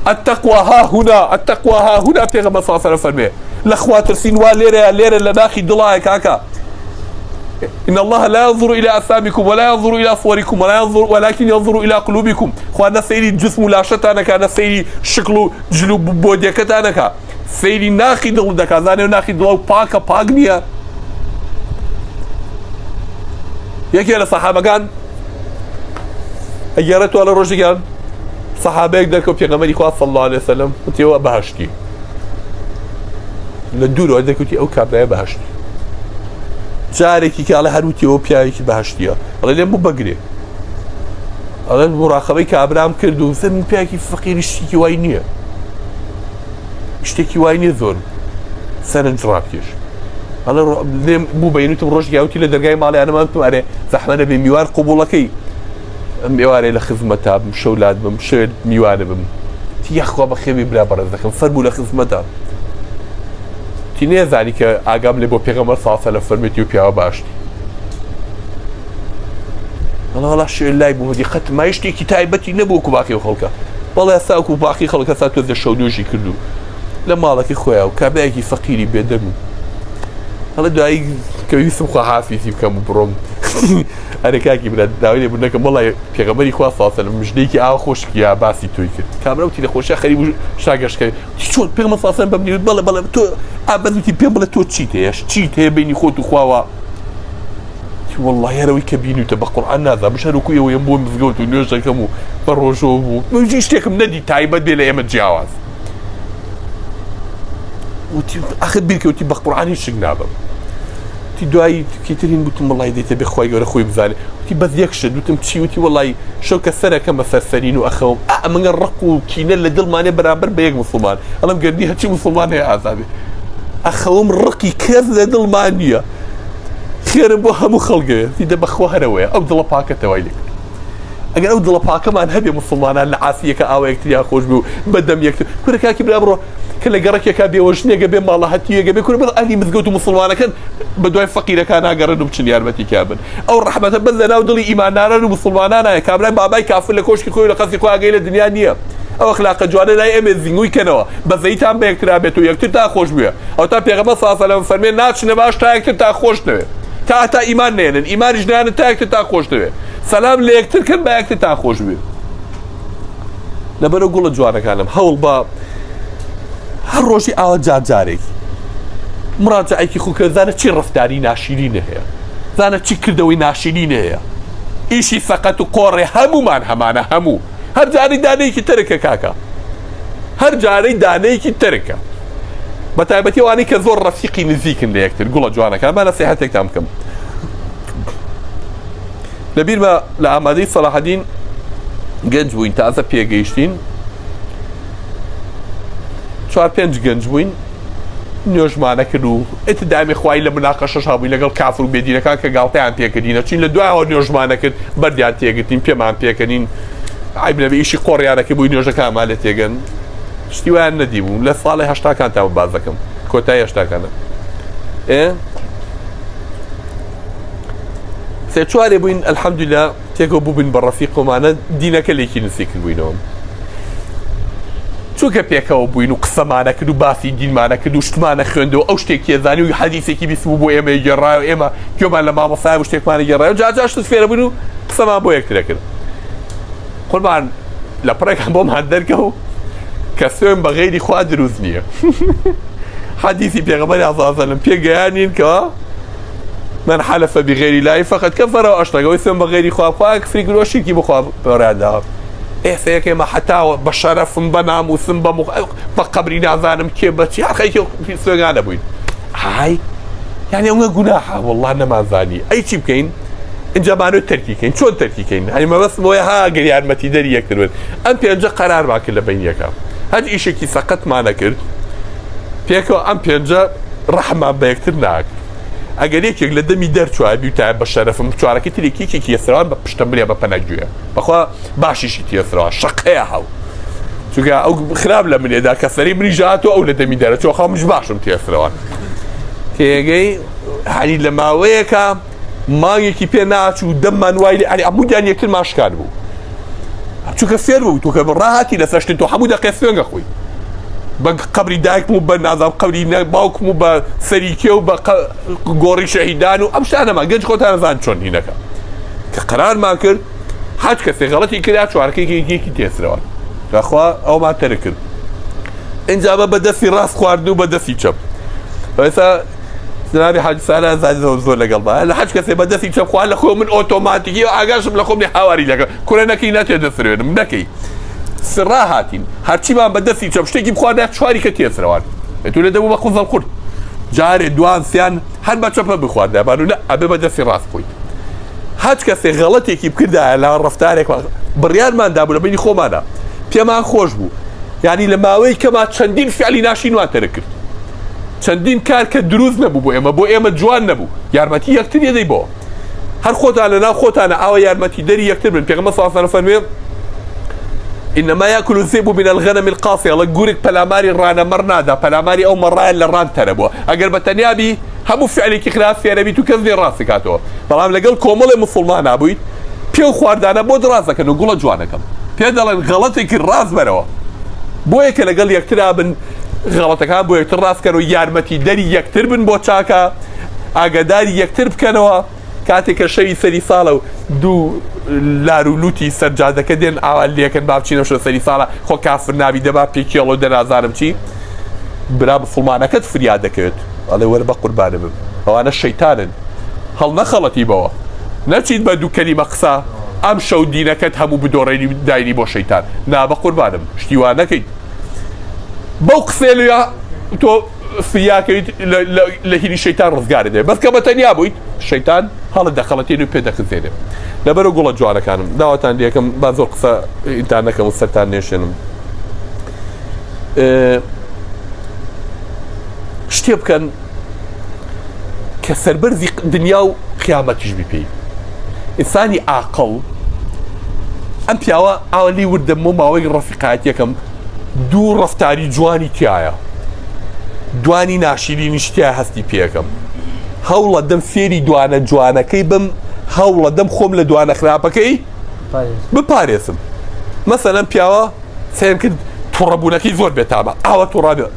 التقوى ها هنا پێغەمبەر صلی الله علیه و سلم فەرمێ لە خوا ترسین وا لێرە لە ناخی دڵایە کاکە إن الله لا ينظر إلى أجسامكم ولا ينظر إلى صوركم ولكن ينظر إلى قلوبكم خوانا سيري جسم لا شتانك أنا سيري شكل جلوب بوديكتانك سيري ناخي دل دكا زاني ناخي دل باكا باغنيا یەکێ لە سەحابەکان ئەگەڕێتەوە لە ڕۆژێکیان سەحابەیەک دەرکەوت پێغەمبەری خوا صلی الله علیه وسلم وتیەوە بەهەشتی لە دوورەوە دەکوتی ئەو کابرایە بەهەشتی جارێکی کاڵە هەروتیەوە پیاوێکی بەهەشتیە ئەڵێ لێم بوو بەگرێ ئەڵێ مراقەبەی کابرام کرد و زەن پیاکی فەقیری شتێکی وای نییە شتێکی وای نییە زۆر سەرنج ڕابکێش ئەڵێ لێم بوو بەینوتم ڕۆژێکی یاوتی لە دەرگای ماڵیانەمان وتم ئەرێ زەحمە نەبێ میوان قبوڵەکەی ئەم ئێوارەی لە خزمەتا بم شەولات بم شوێن میوانە بم تی یەخوا بە خێوی برا بەڕێز دەکەم فەرموو لە خزمەتا تی نێزانی کە ئاگام لێ بۆ پێغەمبەر ساسە لە فەرمێتی و پیاوە باشتی وەڵا شوێن لای بوو هەدی قەت مای شتێکی تایبەتی نەبوو کو باقی خەڵکە بەڵێ ساوکو و باقی خەڵکە سا تۆ شەو نوێژی کردو لە ماڵەکەی خۆیان و کابرایەکی فەقیری بێدەم هەڵە دوایی کە ویستم خوا حافیزی بکەم و بڕۆم ئەرێ کاکی برا داوای لێبوو نەکەم وەڵای پێغەمبەری خوا ساسە لە مژدەیەکی ئاوا خۆشکیە باسی تۆی کرد کابرا وتی لە خۆشیە خەریب و شاگەشتکەوی چۆن پێغەمبەر ساسە بەمنیوت بەڵێ تۆ ئابەتی پێم بڵێ تۆ چیت هەیە چیت هەیە بینی خۆت و خواوە والله هەرەوەی کە بینیوتە بە قورئان نازانم هەروەکو ئێوەیەم بۆ مزگەوت و نوێژ دەکەم و بە ڕۆژەوە بوو شتێکم نەدی تایبەت بێ لە ئێمە جیاواز وتی ئاخر بیرکەوتی بە قورئان هیچ شک نابم وتی دوایی کەیترین وتم وڵای دەیتە بێ خوای گەورە خۆی بزانێ وتی بەس یەک شت وتم چی وتی وڵای شەو کە سەرەکەم بە سەرسەرین و ئەخەوم ئەمەگە ڕق و کینە لە دڵمانێ بەرامبەر بە یەک موسڵمان ئەڵەم گەردی هەرچی موسڵمان هەیە ئازابێ ئەخەوم ڕقی کەس لە دڵمان نییە خێرم بۆ هەموو خەڵگەوێ دیدە بەخوا هەرەوەیە ئەو دڵە پاکەتەوای لێ ئەگەر ئەو دڵە پاکەمان هەبێ موسڵمانان لە عافیەکە ئاوا یەکتریان خۆش بوو بەدەم یەکتر کورە کاکی برا بڕۆ کە لە گەڕێکێکا بێوەژنێگە بێ ماڵەهەتیەگە بێ کورە بڵ ئەلی مزگەوت و موسڵمانەکەن بە دوای فەقیرەکان ناگەڕن و بچن یارمەتی کابن ئەو ڕەحمەتە بەس لە ناو دڵی ئیمانداران و موسڵمانانایە کابرای بابای کافر لە کۆشکی خۆی لە قەسی خۆی ئاگەی لە دنیا نییە ئەو ئەخلاقە جوانە لای ئێمە زیینگوی کەنەوە بەزەیتان بە یەکترا بێت و یەکتر تا خۆش بووە ئەو تا پێغەمبەر صلی الله علیه و سلم فەرمێ ناچنە باش تا یەکتر تا خۆش نەوێ تا ئیمان نێنن ئیمانیش نێنن تا یەکتر تا خۆش دەوێ سەلام لە یەکتر کەن بە یەکتر تا خۆش بێ لەبەرەوە گوڵە جوانەکانم هەوڵ بە هەر ڕۆژی ئاوا جارێکی مراجعەیەکی خوکە زانە چی ڕەفتاری ناشیرینە هەیە زانە چی کردەوەی ناشیرینە هەیە ئیشی فەقەت و قۆڕێ هەمومان هەمانە هەموو هەر جارەی دانەیەکی ترکە کاکە هەر جارەی دانەیەکی ترکە بە تایبەتی ئەوانەی کە زۆر ڕەفیقی نزیکن لە یەکتر گوڵە جوانەکان با نەسیحەتێکتان بکەم لەبیر بە لە ئامادەی سەلاحەدین گەنج بووین تازە پێگەیشتین 4-5 گەنج بووین نوێژمانە کرد و ئێتدامی خوای لە مناقەشەش هەبووین لەگەڵ کافر و بێدینەکان کە گاڵتەیان پێکردینە چین لە دوایەوە نوێژمانە کرد بەردیان تێگرتین پێمان پێکەنین عیب نەبێ ئیشی قۆڕیانەکە بووی نوێژەکانمان لێ تێگەن شتی وایان نەدی بوو لە ساڵی هەشتاکان تا باز دەکەم کۆتایی هەشتاکانە سێ چوارێ بووین ئەلحەمدولیلا تێکەوە بووبووین بە ڕەفیقۆمانە دینەکە لێکی نووسی کردبووینەوە چونکە پێکەوە بووین و قسەمانە کرد و باسی دینمانە کرد و شتمانە خوێندەوە ئەو شتێکی زانی و حەدیثێکی بیست بوو بۆ ئێمە گێڕایەوە ئێمە گوێمان لە مامۆستای و شتێکمانە گێڕایەوە جا شت فێرە بووین و قسەمان بۆ یەکترە کرد قوربان لە پڕێکان بۆمان دەرکەوت کە سوێن بە غەیری خوا دروست نییە حەدیثی پێغەمبەری صلی الله علیه وسلم پێگەیانین کەوە من حلف بغير الله فقد كفر واشرك ويثم بغير خوا كفري كل شيء بخوا برادا هيك ما حتى بشرف بناموس بقبري نازانم كيف يا اخي في سوغان ابوي هاي يعني هم جناح والله انا ما زاني اي شيء كاين ان جمانو تركي كاين شلون تركي كاين يعني ما بس مويه ها قال ما تدري يكثر انت انجا قرار معك اللي بينك هذا شيء كي سقط ما نكر فيك ام بينجا رحمه بيكترناك ئەگەر یەکێک لە دەمی دەرچوە بیوتە بە شەرەفم چوارەکەی ترێکیێکی تێسرەوە بە پشتەمبریا بە پەنەگوێ بەخوا باشیشی تێسرەوە شەقەیە هەو چونکە ئەو خراپ لە منێدا کە سەری منی ژاتەوە ئەو لە دەمی دەرەچوە خەمش باشم تێسرەوە تێگەی هەنی لە ماوەیەکە مانگێکی پێ ناچوو دەممان وای لێ ئەنی هەموویان یەکتر ماشکار بوو چونکە فێر بوو تۆ کە ڕاهاتی لەسەر شتێن تۆ هەموو دەقێ سوێنگە خۆی بە قبری دایکم و بە نازام قبری باوکم و بە سەریکێ و بە گۆڕی شەهیدان و ئەم شتانەما گەنج خۆتان نەزان چۆن هینەکە کە قەرارمان کرد هەچ کەسێک غەڵەتی کرا چوارەکەیەکی تێسرەوە کەخوا ئەومان تەرە کرد ئینجا بە دەستی ڕاست خواردن و بە دەستی چەپ ئێستا جنابی حاج سالا زۆر لەگەڵ بە لە حەج کەسێ بەدەستی چەپ خوارد لە خۆ من ئۆتۆماتیکی و ئاگاشم لە خۆم هاواری لەگە کورە نەکەی ناتێ دەسرێنم نەکەی سڕا هاتین هەرچیمان بەدەستی چەپ شتێکی بخواردە چواری کە تێسرەوان تو لە دەبوو بە قوزەڵ قورت جارێ دوان سیان هەر بە چەپە بخواردە بانو نە ئەبێ بەدەستی ڕاست بوویت هەچ کەسێ غەڵەتێکی بکردایە لە ڕەفتارێک بڕیارماندا بوو لە بینی خۆمانە پێمان خۆش بوو یعنی لە ماوەی کەما چەندین فعلی ناشینواتەرە کرد چەندین کار کە دروست نەبوو بۆ ئێمە جوان نەبوو یارمەتی یەکتر یەدەی بۆ هەر خۆتان لەناو خۆتانە ئاوە یارمەتی دەری یەکتر بن پێغەمبەر صلی الله علیه و سلم فەرمووی إنما يأكل الذئب من الغنم القاصية الله جورك بلاماري رانا مرنادا بلاماري أو مرايا لران تربوا أجر بتنيابي همو فعلك خلاف في ربي تكذب راسك هاتوا بلام لقال كومل مسلمان أبوي بيو خواردانا بود راسك إنه قول جوانكم بيدل غلطك الراس بروا بويك لقال يكتر بن غلطك ها بويك الراس كانوا يارمتي دري يكتر بن بوتشاكا أجداري يكتر بكنوا كاتك شيء سري صالو دو لارولوتی سەرجادەکە دێن ئاوا لێکن با بچینە شە سەری ساڵە خۆ کافر نابی دەبا پێکیڵۆ دەنازانم چی برا مسلمانەکەت فریاد دەکەوێت ئەڵێ وەرە بە قوربانە بم ئەوانە شەیتانن هەڵ نەخەڵەتی بەوە نەچیت بە دوو کەلیمە قسە ئەم شەو دینەکەت هەموو بدۆڕێنی داینی بۆ شەیتان نا بە قوربانم شتیوان نەکەیت بەو قسێ لێ تۆ فریاکەیت لە هیری شەیتان ڕزگارە دێ بەس کە بەتەنیا بوویت شەیتان هەڵت دەخەڵەتێن و پێ دەخزێنێ لەبەرە گوڵە جوانەکانم داواتان لێکم با زۆر قسە ئینتان نەکەم و سەرتان نێشێنم شتێ بکەن کە سەربەرزی دنیا و قیامەتیش بی پێی ئینسانی عاقڵ ئەم پیاوە ئاوەلی وردەم و ماوەی ڕەفیقایەتیەکەم دوو ڕەفتاری جوانی تایە دوانی ناشیرینی شتیا هەستی پێەکەم هەوڵە دەم فێری دوانە جوانەکەی بم هەوڵە دەم خۆم لە دوانە خراپەکەی بپارێزم مەسەلەن پیاوە سێن کرد تووڕەبوونەکەی زۆر بێتامە ئاوە تووڕابێ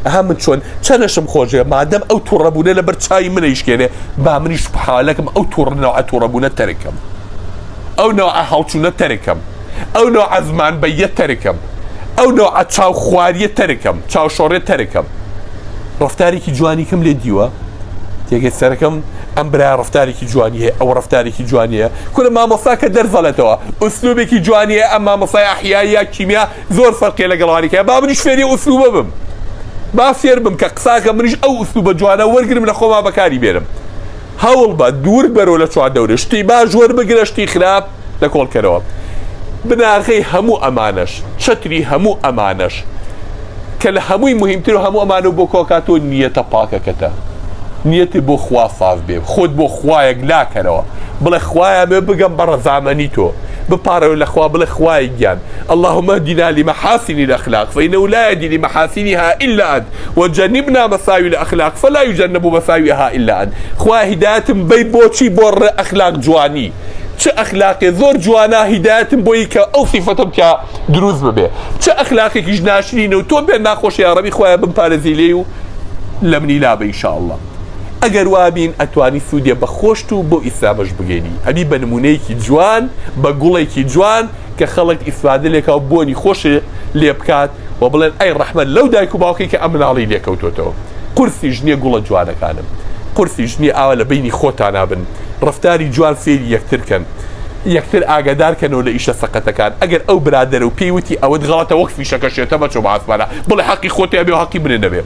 ئەها من چۆن چەنەشم خۆشێ مادەم ئەو تووڕەبوونە لەبەر چای منە یشکێنێ با منیش حالەکەم ئەو تووڕنەوە تووڕەبوونە تەرکەم ئەو نەوە هەڵچوونە تەرکەم ئەو نەوە زمان بەیە تەرکەم ئەو نەوە چاو خواریە تەرکەم چاو شۆڕێ تەرکەم ڕەفتارێکی جوانیکەم لێ دیوە تێگەی سەرەکەم ئەم برای ڕەفتارێکی جوانی هەیە ئەو ڕەفتارێکی جوانیە کورە مامۆستا کە دەرزەڵێتەوە ئوسلوبێکی جوانیە ئەم مامۆستای ئەحیایی یا کیمیا زۆر فەرقێ لەگەڵوانێکە با منیش فێری ئوسلوبە بم با فێر بم کە قساکە منیش ئەو ئوسلوبە جوانە وەرگرم لە خۆما بەکاری بێرم هەوڵ بە دوور بەرەوە لە چواردەورە شتی باش وەربگرە شتی خراپ لە کۆڵکەرەوە بناغەی هەموو ئەمانەش چەتری هەموو ئەمانەش کە لە هەمووی مهمتر و هەموو ئەمانە بۆ کۆکاتۆ نیەتە پاکەکەتە نیەتی بۆ خوا صاف بێ خۆت بۆ خوایەک لاکەرەوە بڵێ خوایە بێ بگەم بە ڕەزامەنی تۆ بپارەوە لە خوا بڵێ خوای گیان اللهم اهدنا لمحاسن الأخلاق فإنه لا يهدي لمحاسنها إلا أنت وجنبنا مساوي الأخلاق فلا يجنب مساويها إلا أنت خوا هدايتم بي بۆچی بۆ ئەخلاق جوانی چه ئەخلاقی زۆر جوانە هیدایەتم بۆی کە ئەو سیفەتم کە دروست ببێ چه ئەخلاقێکیش ناشرینە و تۆ بێ ناخۆش یا ڕەبی خوایە بمپارێزی لێ و لە منی لابە ئینشاءالله ئەگەر وابین ئەتوانی سوودێ بە خۆشت و بۆ ئیسلامەش بگەینی هەبی بە نمونەیەکی جوان بە گوڵێکی جوان کە خەڵک ئیسفادە لێکا و بۆنی خۆشی لێ بکات و بڵێن ئەی ڕەحمەت لەو دایک و باوکی کە ئەم مناڵی لێکەوتۆتەوە قورسی ژنیە گوڵە جوانەکانم قورسی ژنی ئاوا لە بینی خۆتان بن ڕەفتاری جوان فێری یەکترکەن یەکتر ئاگادارکەنەوە لە ئیشە سەقەتەکان ئەگەر ئەو برادەرە و پێیوتی ئەوەت غەڵەتە وەک فیشەکە شێتە بەچۆ بە ئاسمانە بڵێ حەقی خۆتی ئەبێ و حەقی منێ نەبێ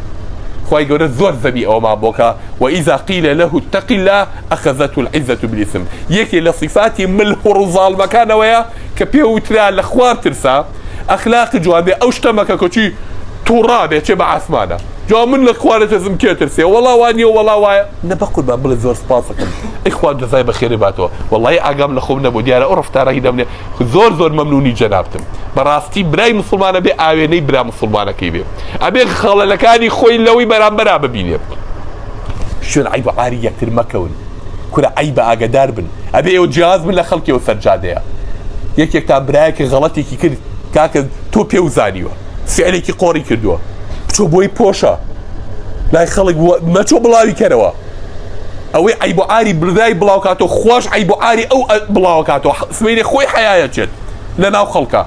خی گەورە زۆر زەمی ئەوەمان بۆکە وئیذا قیل له اتق الله أخذته العزة بالإثم یەکێ لە صفاتی ملح و ڕووزاڵمەکانەوەیە کە پێ وترا لە خوار ترسا ئەخلاقی جوان بێ ئەو شتەمەکە کۆچی تووڕابێ چێ بە ئاسمانە جا من لە خوارە تەزم کێ ترسێ وەڵا وانیە وەڵا وایە نەبە قوربان بڵێ زۆر سپاسەکەم ئەی خوا جەزای بەخێری باتەوە وەڵای ئاگام لە خۆم نەبوو دیارە ئەو ڕەفتارەی دەمنێ زۆر مەمنونی جەنابتم بەڕاستی برای مسلمانە بێ ئاوێنەی برا مسلمانەکەی بێ ئەبێ خەڵەکانی خۆی لەوەی بەرامبەرا ببینێ شوێن عیب و عاری یەکتر مەکەون کورە عیبە ئاگادار بن ئەبێ ئێوە جیاز بن لە خەڵکیەوە سەرجادەیە یەکێکتان برایەکە غەڵەتێکی کرد کاکە تۆ پێ وزانیوە فعلێکی قۆڕی کردووە بچۆ بۆی پۆشە لای خەڵک مەچۆ بڵاوی کەرەوە ئەوەی عیب و عاری بردای بڵاو کاتەوە خۆش عیب و عاری ئەو بڵاو کاتەوە سوێنێ خۆی حەیایە چێت لە ناو خەڵکە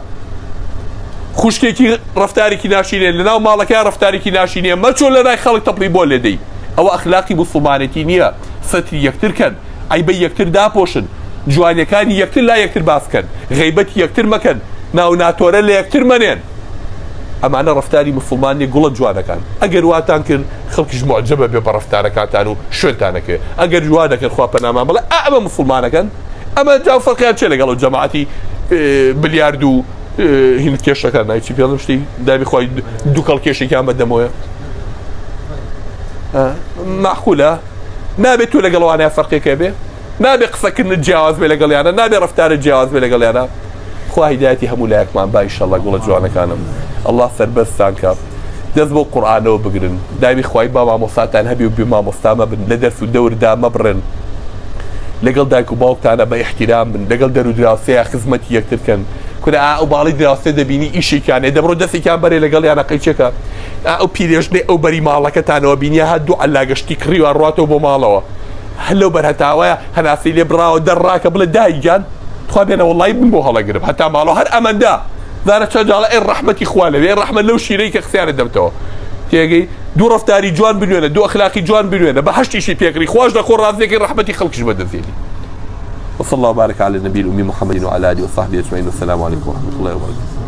خوشکێکی ڕەفتارێکی ناشینێ لە ناو ماڵەکەی ڕەفتارێکی ناشینێ مەچۆ لە لای خەڵک تەپڵی بۆ لێدەی ئەوە ئەخلاقی موسڵمانەتی نییە. سەتری یەکتر کەن، عیبەی یەکتر داپۆشن، جوانیەکانی یەکتر لا یەکتر باسکەن، غیبەتی یەکتر مەکەن، ناو ناتۆرە لە یەکتر مەنێن. ئەمانە ڕەفتاری موسڵمانی گوڵە جوانەکان. ئەگەر واتان کرد خەڵکیش معجەبە بێ بە ڕەفتارەکانتان و شوێنتانەکە. ئەگەر جوانەکەن خوا پەنامان بڵێ ئەمە موسڵمانەکەن، ئەمە جاو فەرقیان چێ لەگەڵ جەماعەتی بلیارد و هین کێشەکان نایچی پێڵم شتی دابی خۆی دووکەڵ کێشێکیان بەدەمەوە. معقولە نابێت تۆ لەگەڵوانە فەرقێکە بێ، نابێت قسەکردن جیاواز بێ لەگەڵیانە، نابێت ڕەفتارە جیاواز بێ لەگەڵیانە. خوا هیدایەتی هەموو لایەکمان با ئینشەڵڵا گوڵە جوانەکانم. الله سەربەستان کە دەست بۆ قورئانەوە بگرن، داوی خوای با مامۆستاتان هەبی و بێ مامۆستا مەبن، لە دەرس و دەوردا مەبڕن، لەگەڵ دایک و باوکتانە بە ئیحتیرام بن، لەگەڵ دەر و دراوسەیە خزمەتی یەکتر کەن. کورە ئەو باڵی دراوسێ دەبینی ئیشێکیانێ دەبڕۆ دەستێکیان بەرێ لەگەڵیانە قەیچێکە ئەو پیرێژنێ ئەو بەری ماڵەکەتانەوە بینیە هەردوو عەلاگەشتی کڕیوە ڕاتەوە بۆ ماڵەوە، هەلو بەرهەتاوایە هەناسەی لێ بڕاوە دەڕاکە بڵێ دایکجان تخوا بێنە وەڵڵی بن بۆ هەڵەگرم هەتا ماڵەوە هەر ئەمەندا زارە چەنداڵە ئێ ڕەحمەتی خوا لەوێ ڕەحمە لەو شیرەی کە قسەیانە دەبتەوە. تێگەی دوو ڕەفتاری جوان بنوێنە، دوو ئەخلاقی جوان بنوێنە، بە هەشتیشی پێکڕی خواش لە خۆ ڕازیەکەی ڕەحمەتی خەڵکیش بەدەستێنی. وصلى الله وبارك على النبي الأمي محمد وعلى آله وصحبه أجمعين والسلام عليكم ورحمة الله وبركاته.